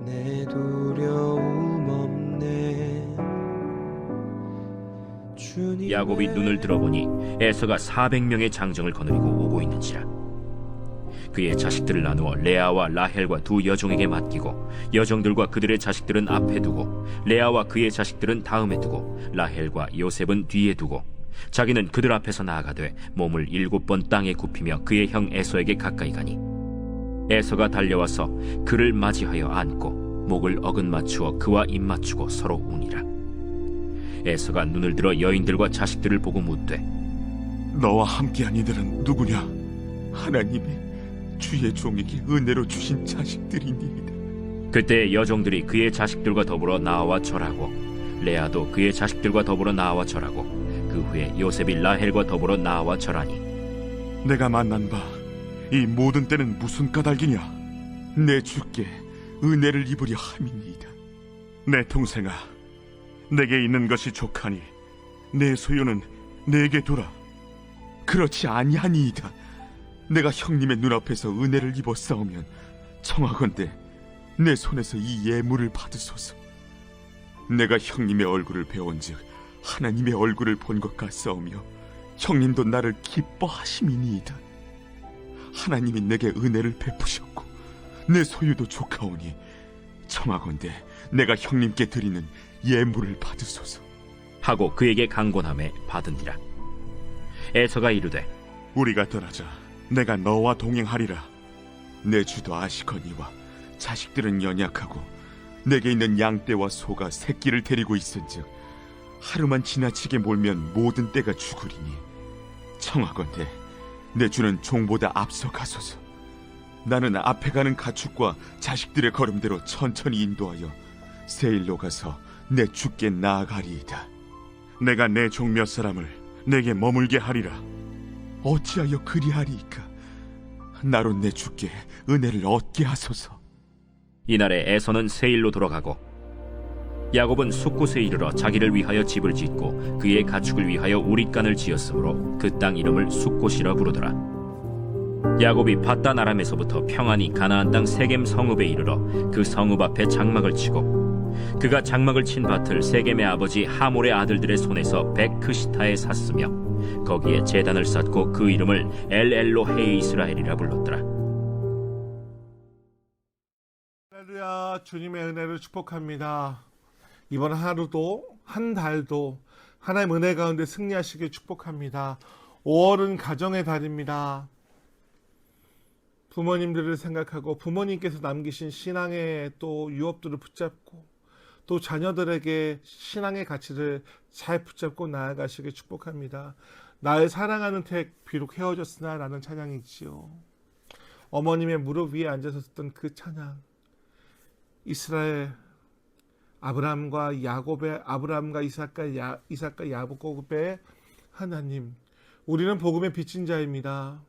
내 두려움 없네. 야곱이 눈을 들어보니 에서가 400명의 장정을 거느리고 오고 있는지라. 그의 자식들을 나누어 레아와 라헬과 두 여종에게 맡기고 여종들과 그들의 자식들은 앞에 두고 레아와 그의 자식들은 다음에 두고 라헬과 요셉은 뒤에 두고 자기는 그들 앞에서 나아가되 몸을 7번 땅에 굽히며 그의 형 에서에게 가까이 가니 에서가 달려와서 그를 맞이하여 안고 목을 어긋맞추어 그와 입맞추고 서로 우니라. 에서가 눈을 들어 여인들과 자식들을 보고 묻되 너와 함께한 이들은 누구냐? 하나님이 주의 종에게 은혜로 주신 자식들이니이다. 그때 여종들이 그의 자식들과 더불어 나와 절하고 레아도 그의 자식들과 더불어 나와 절하고 그 후에 요셉이 라헬과 더불어 나와 절하니 내가 만난 바 이 모든 때는 무슨 까닭이냐? 내 주께 은혜를 입으려 함이니이다. 내 동생아, 내게 있는 것이 족하니 내 소유는 내게 두라. 그렇지 아니하니이다. 내가 형님의 눈앞에서 은혜를 입었사오면 청하건대 내 손에서 이 예물을 받으소서. 내가 형님의 얼굴을 배운즉 하나님의 얼굴을 본 것 같사오며 형님도 나를 기뻐하심이니이다. 하나님이 내게 은혜를 베푸셨고 내 소유도 족하오니 청하건대 내가 형님께 드리는 예물을 받으소서 하고 그에게 강권함에 받으니라. 에서가 이르되 우리가 떠나자. 내가 너와 동행하리라. 내 주도 아시거니와 자식들은 연약하고 내게 있는 양떼와 소가 새끼를 데리고 있은즉 하루만 지나치게 몰면 모든 떼가 죽으리니 청하건대 내 주는 종보다 앞서 가소서. 나는 앞에 가는 가축과 자식들의 걸음대로 천천히 인도하여 세일로 가서 내 주께 나아가리이다. 내가 내 종 몇 사람을 내게 머물게 하리라. 어찌하여 그리하리이까? 나로 내 주께 은혜를 얻게 하소서. 이날에 에서는 세일로 돌아가고 야곱은 숫곳에 이르러 자기를 위하여 집을 짓고 그의 가축을 위하여 우릿간을 지었으므로 그 땅 이름을 숫곳이라 부르더라. 야곱이 밧단 아람에서부터 평안히 가나안 땅 세겜 성읍에 이르러 그 성읍 앞에 장막을 치고 그가 장막을 친 밭을 세겜의 아버지 하몰의 아들들의 손에서 백크시타에 샀으며 거기에 제단을 쌓고 그 이름을 엘엘로헤 이스라엘이라 불렀더라. 할렐루야. 주님의 은혜를 축복합니다. 이번 하루도 한 달도 하나님 은혜 가운데 승리하시길 축복합니다. 5월은 가정의 달입니다. 부모님들을 생각하고 부모님께서 남기신 신앙의 또 유업들을 붙잡고 또 자녀들에게 신앙의 가치를 잘 붙잡고 나아가시길 축복합니다. 나의 사랑하는 택 비록 헤어졌으나 라는 찬양이지요. 어머님의 무릎 위에 앉아서 듣던 그 찬양. 이스라엘 아브라함과 야곱의 아브라함과 이삭과 야곱의 하나님, 우리는 복음의 빚진 자입니다.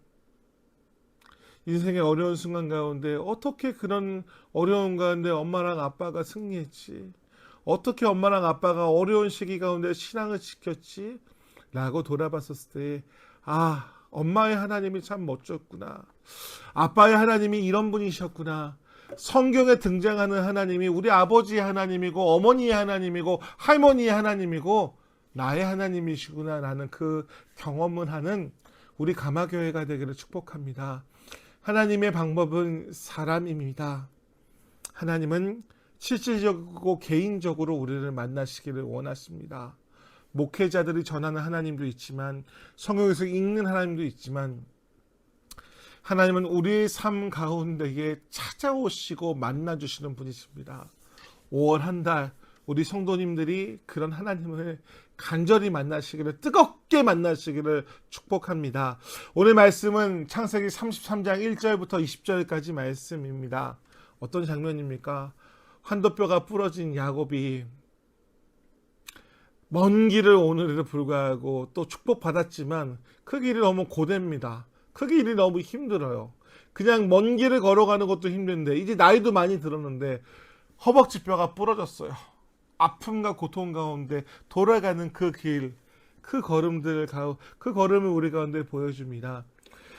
인생의 어려운 순간 가운데 어떻게 그런 어려운 가운데 엄마랑 아빠가 승리했지? 어떻게 엄마랑 아빠가 어려운 시기 가운데 신앙을 지켰지? 라고 돌아봤었을 때 엄마의 하나님이 참 멋졌구나. 아빠의 하나님이 이런 분이셨구나. 성경에 등장하는 하나님이 우리 아버지의 하나님이고 어머니의 하나님이고 할머니의 하나님이고 나의 하나님이시구나 라는 그 경험을 하는 우리 가마교회가 되기를 축복합니다. 하나님의 방법은 사람입니다. 하나님은 실질적이고 개인적으로 우리를 만나시기를 원하십니다. 목회자들이 전하는 하나님도 있지만 성경에서 읽는 하나님도 있지만 하나님은 우리의 삶 가운데에 찾아오시고 만나주시는 분이십니다. 5월 한 달 우리 성도님들이 그런 하나님을 간절히 만나시기를, 뜨겁게 만나시기를 축복합니다. 오늘 말씀은 창세기 33장 1절부터 20절까지 말씀입니다. 어떤 장면입니까? 환도뼈가 부러진 야곱이 먼 길을 오늘에도 불구하고 또 축복받았지만 그 길이 너무 고됩니다. 그 길이 너무 힘들어요. 그냥 먼 길을 걸어가는 것도 힘든데 이제 나이도 많이 들었는데 허벅지뼈가 부러졌어요. 아픔과 고통 가운데 돌아가는 그 길, 그 걸음을 우리 가운데 보여줍니다.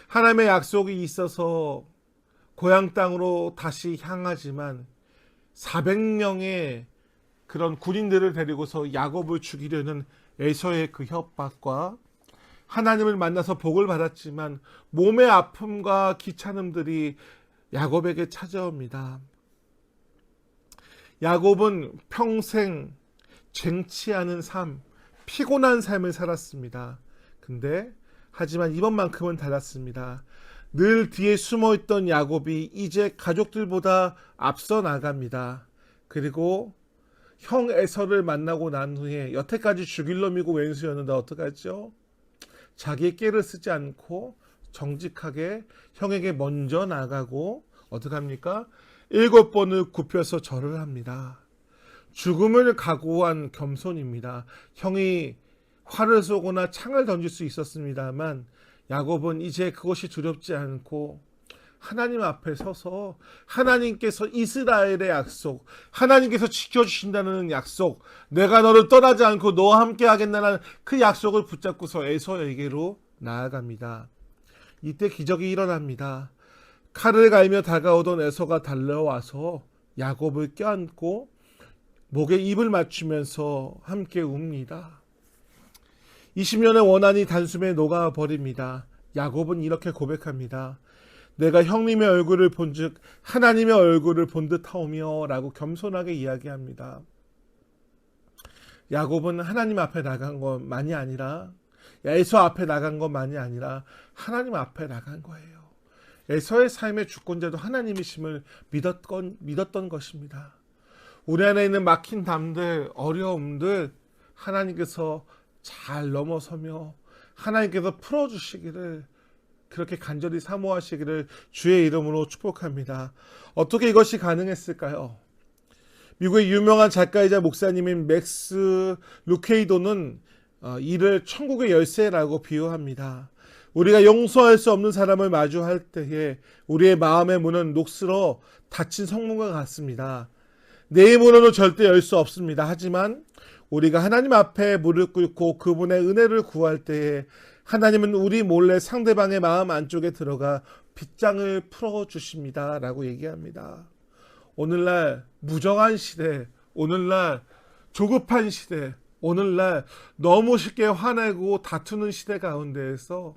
하나님의 약속이 있어서 고향 땅으로 다시 향하지만 400명의 그런 군인들을 데리고서 야곱을 죽이려는 에서의 그 협박과 하나님을 만나서 복을 받았지만 몸의 아픔과 귀찮음들이 야곱에게 찾아옵니다. 야곱은 평생 쟁취하는 삶, 피곤한 삶을 살았습니다. 근데 하지만 이번만큼은 달랐습니다. 늘 뒤에 숨어있던 야곱이 이제 가족들보다 앞서 나갑니다. 그리고 형 에서를 만나고 난 후에 여태까지 죽일 놈이고 왼수였는데 어떡하죠? 자기의 깨를 쓰지 않고 정직하게 형에게 먼저 나가고 어떡합니까? 7번을 굽혀서 절을 합니다. 죽음을 각오한 겸손입니다. 형이 활을 쏘거나 창을 던질 수 있었습니다만 야곱은 이제 그것이 두렵지 않고 하나님 앞에 서서 하나님께서 이스라엘의 약속, 하나님께서 지켜주신다는 약속, 내가 너를 떠나지 않고 너와 함께 하겠다는 그 약속을 붙잡고서 에서에게로 나아갑니다. 이때 기적이 일어납니다. 칼을 갈며 다가오던 에서가 달려와서 야곱을 껴안고 목에 입을 맞추면서 함께 웁니다. 20년의 원한이 단숨에 녹아버립니다. 야곱은 이렇게 고백합니다. 내가 형님의 얼굴을 본즉 하나님의 얼굴을 본 듯하오며 라고 겸손하게 이야기합니다. 야곱은 하나님 앞에 나간 것만이 아니라 에서 앞에 나간 것만이 아니라 하나님 앞에 나간 거예요. 에서의 삶의 주권자도 하나님이심을 믿었던 것입니다. 우리 안에 있는 막힌 담들, 어려움들 하나님께서 잘 넘어서며 하나님께서 풀어주시기를 그렇게 간절히 사모하시기를 주의 이름으로 축복합니다. 어떻게 이것이 가능했을까요? 미국의 유명한 작가이자 목사님인 맥스 루케이도는 이를 천국의 열쇠라고 비유합니다. 우리가 용서할 수 없는 사람을 마주할 때에 우리의 마음의 문은 녹슬어 닫힌 성문과 같습니다. 내 문은 절대 열 수 없습니다. 하지만 우리가 하나님 앞에 무릎 꿇고 그분의 은혜를 구할 때에 하나님은 우리 몰래 상대방의 마음 안쪽에 들어가 빗장을 풀어주십니다 라고 얘기합니다. 오늘날 무정한 시대, 오늘날 조급한 시대, 오늘날 너무 쉽게 화내고 다투는 시대 가운데에서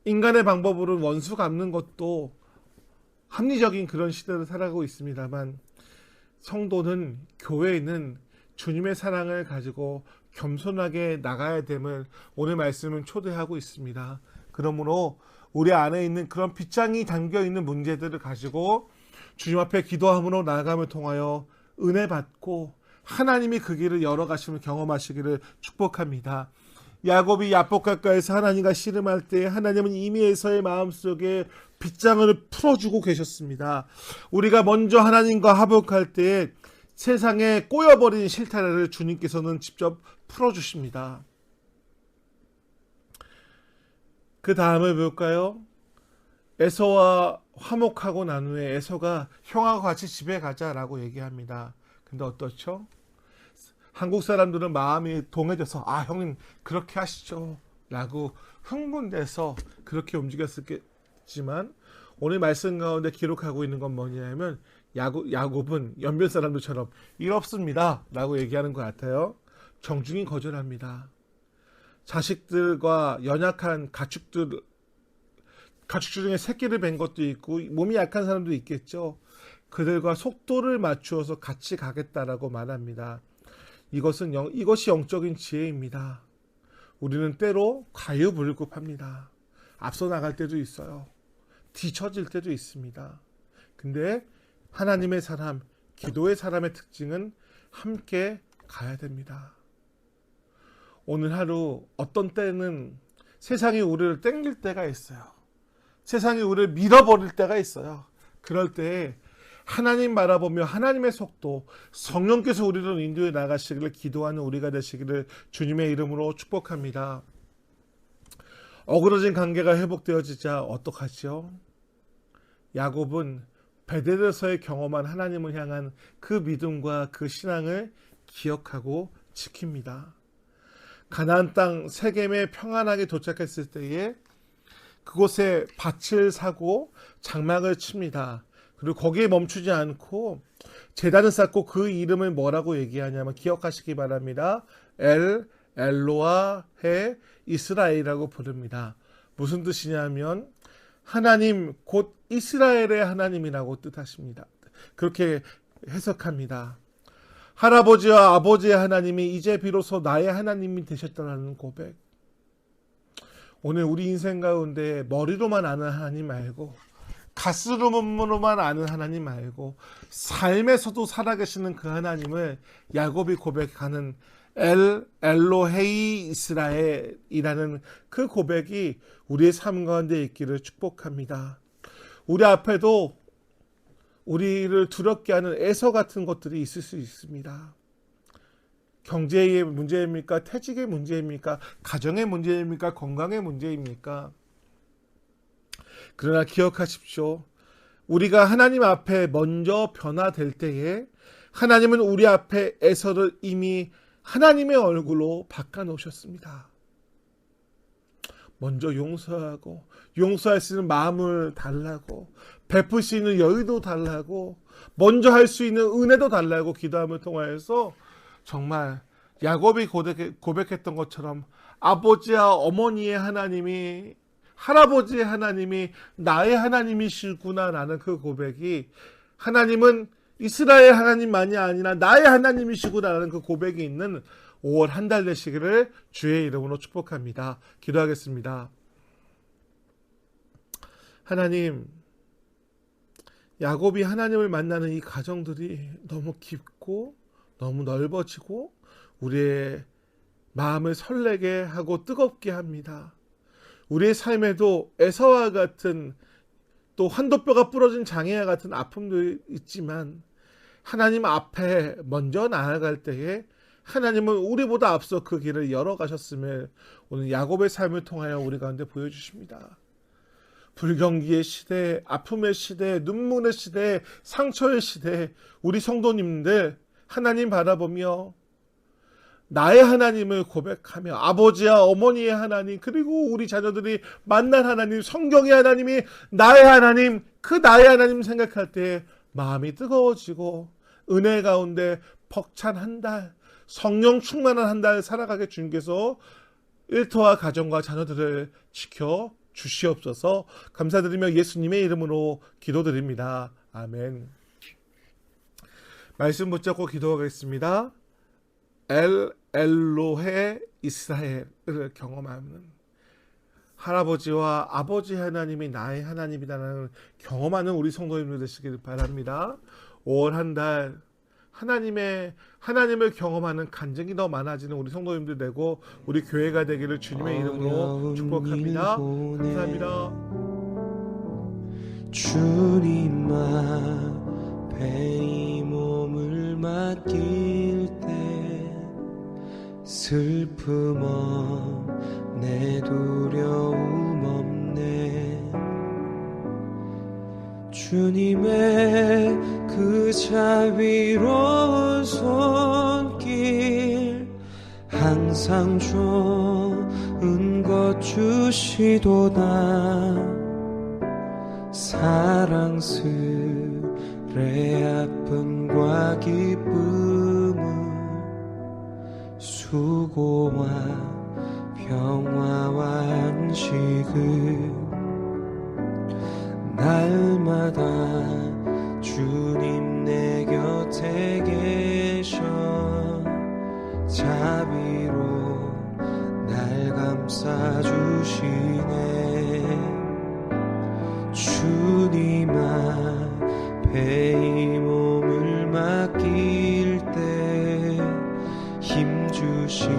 인간의 방법으로 원수 갚는 것도 합리적인 그런 시대를 살아가고 있습니다만 성도는, 교회는 주님의 사랑을 가지고 겸손하게 나가야 됨을 오늘 말씀은 초대하고 있습니다. 그러므로 우리 안에 있는 그런 빗장이 담겨있는 문제들을 가지고 주님 앞에 기도함으로 나아감을 통하여 은혜 받고 하나님이 그 길을 열어가심을 경험하시기를 축복합니다. 야곱이 야복가까이서 하나님과 씨름할 때 하나님은 이미 에서의 마음속에 빗장을 풀어주고 계셨습니다. 우리가 먼저 하나님과 화복할 때 세상에 꼬여버린 실타래를 주님께서는 직접 풀어주십니다. 그 다음을 볼까요? 에서와 화목하고 난 후에 에서가 형하고 같이 집에 가자라고 얘기합니다. 근데 어떻죠? 한국 사람들은 마음이 동해져서 형님 그렇게 하시죠 라고 흥분돼서 그렇게 움직였겠지만 오늘 말씀 가운데 기록하고 있는 건 뭐냐면 야곱은 연변 사람들처럼 일 없습니다 라고 얘기하는 것 같아요. 정중히 거절합니다. 자식들과 연약한 가축들 중에 새끼를 뵌 것도 있고 몸이 약한 사람도 있겠죠. 그들과 속도를 맞추어서 같이 가겠다라고 말합니다. 이것이 영적인 지혜입니다. 우리는 때로 과유불급합니다. 앞서 나갈 때도 있어요. 뒤처질 때도 있습니다. 근데 하나님의 사람, 기도의 사람의 특징은 함께 가야 됩니다. 오늘 하루 어떤 때는 세상이 우리를 땡길 때가 있어요. 세상이 우리를 밀어버릴 때가 있어요. 그럴 때 하나님 바라보며 하나님의 속도, 성령께서 우리를 인도해 나가시기를 기도하는 우리가 되시기를 주님의 이름으로 축복합니다. 어그러진 관계가 회복되어지자 어떡하죠? 야곱은 베델에서의 경험한 하나님을 향한 그 믿음과 그 신앙을 기억하고 지킵니다. 가나안 땅 세겜에 평안하게 도착했을 때에 그곳에 밭을 사고 장막을 칩니다. 그리고 거기에 멈추지 않고 제단을 쌓고 그 이름을 뭐라고 얘기하냐면 기억하시기 바랍니다. 엘로아-해 이스라엘이라고 부릅니다. 무슨 뜻이냐면 하나님 곧 이스라엘의 하나님이라고 뜻하십니다. 그렇게 해석합니다. 할아버지와 아버지의 하나님이 이제 비로소 나의 하나님이 되셨다는 고백. 오늘 우리 인생 가운데 머리로만 아는 하나님 말고 가스로만 아는 하나님 말고 삶에서도 살아계시는 그 하나님을 야곱이 고백하는 엘로헤이 이스라엘이라는 그 고백이 우리의 삶 가운데 있기를 축복합니다. 우리 앞에도 우리를 두렵게 하는 애서 같은 것들이 있을 수 있습니다. 경제의 문제입니까? 퇴직의 문제입니까? 가정의 문제입니까? 건강의 문제입니까? 그러나 기억하십시오. 우리가 하나님 앞에 먼저 변화될 때에 하나님은 우리 앞에 애서를 이미 하나님의 얼굴로 바꿔놓으셨습니다. 먼저 용서하고 용서할 수 있는 마음을 달라고 베풀 수 있는 여유도 달라고 먼저 할 수 있는 은혜도 달라고 기도함을 통하여서 정말 야곱이 고백했던 것처럼 아버지와 어머니의 하나님이 할아버지의 하나님이 나의 하나님이시구나라는 그 고백이 하나님은 이스라엘 하나님만이 아니라 나의 하나님이시구나라는 그 고백이 있는 5월 한 달 되시기를 주의 이름으로 축복합니다. 기도하겠습니다. 하나님, 야곱이 하나님을 만나는 이 과정들이 너무 깊고 너무 넓어지고 우리의 마음을 설레게 하고 뜨겁게 합니다. 우리의 삶에도 에서와 같은 또 환도뼈가 부러진 장애와 같은 아픔도 있지만 하나님 앞에 먼저 나아갈 때에 하나님은 우리보다 앞서 그 길을 열어가셨음을 오늘 야곱의 삶을 통하여 우리 가운데 보여주십니다. 불경기의 시대, 아픔의 시대, 눈물의 시대, 상처의 시대, 우리 성도님들 하나님 바라보며 나의 하나님을 고백하며 아버지와 어머니의 하나님 그리고 우리 자녀들이 만난 하나님, 성경의 하나님이 나의 하나님, 그 나의 하나님 생각할 때 마음이 뜨거워지고 은혜 가운데 벅찬 한 달, 성령 충만한 한 달 살아가게 주님께서 일터와 가정과 자녀들을 지켜 주시옵소서. 감사드리며 예수님의 이름으로 기도드립니다. 아멘. 말씀 붙잡고 기도하겠습니다. 엘로헤 이스라엘을 경험하는 할아버지와 아버지 하나님이 나의 하나님이라는 경험하는 우리 성도님들 되시길 바랍니다. 5월 한 달 하나님을 경험하는 간증이 더 많아지는 우리 성도님들 되고 우리 교회가 되기를 주님의 이름으로 축복합니다. 감사합니다. 주님 앞에 이 몸을 맡길 때 슬픔 없네 두려움 없네 주님의 그 자비로운 손길 항상 좋은 것 주시도다 사랑스레 아픔과 기쁨은 수고와 평화와 안식을 날마다 주님 내 곁에 계셔 자비로 날 감싸주시네 주님 앞에 이 몸을 맡길 때 힘주시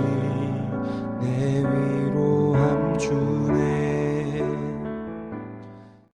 내 위로함 주네